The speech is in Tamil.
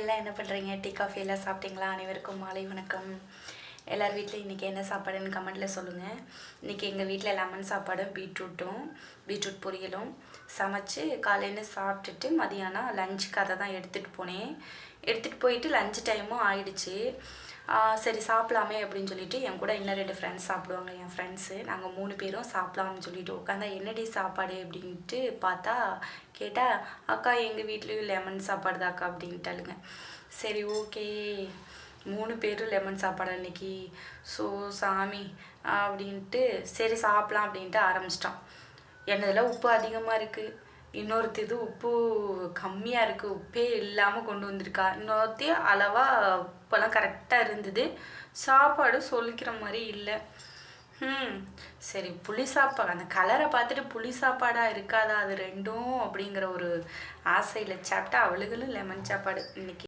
எல்லாம் என்ன பண்ணுறீங்க? டீ காஃபி எல்லாம் சாப்பிட்டீங்களா? அனைவருக்கும் மாலை வணக்கம். எல்லார் வீட்லையும் இன்றைக்கி என்ன சாப்பாடுன்னு கமெண்ட்டில் சொல்லுங்கள். இன்றைக்கி எங்கள் வீட்டில் லெமன் சாப்பாடும் பீட்ரூட் பொரியலும் சமைச்சு காலையில் சாப்பிட்டுட்டு மதியானம் லஞ்சுக்கு அதை தான் எடுத்துகிட்டு போனேன். எடுத்துகிட்டு போயிட்டு லஞ்ச் டைமும் ஆயிடுச்சு. சரி சாப்பிடலாமே அப்படின்னு சொல்லிட்டு என் கூட இன்னும் 2 ஃப்ரெண்ட்ஸ் சாப்பிடுவாங்க. என் ஃப்ரெண்ட்ஸு நாங்கள் 3 பேரும் சாப்பிட்லாம்னு சொல்லிட்டு உட்காந்தா என்னடி சாப்பாடு அப்படின்ட்டு பார்த்தா கேட்டால் அக்கா எங்கள் வீட்லேயும் லெமன் சாப்பாடு தான் அக்கா அப்படின்ட்டாளுங்க. சரி ஓகே 3 பேரும் லெமன் சாப்பாடு அன்னைக்கு. ஸோ சாமி அப்படின்ட்டு சரி சாப்பிட்லாம் அப்படின்ட்டு ஆரம்பிச்சிட்டோம். என்னதில் உப்பு அதிகமாக இருக்குது, இன்னொருத்தது உப்பு கம்மியாக இருக்குது, உப்பே இல்லாமல் கொண்டு வந்திருக்கா, இன்னொருத்தி அளவாக உப்பெல்லாம் கரெக்டாக இருந்தது, சாப்பாடு சொல்லிக்கிற மாதிரி இல்லை. சரி புளி சாப்பாடு அந்த கலரை பார்த்துட்டு புளி சாப்பாடாக இருக்காதா அது ரெண்டும் அப்படிங்கிற ஒரு ஆசையில் சாப்பிட்டா அவளுகளும் லெமன் சாப்பாடு இன்னைக்கு.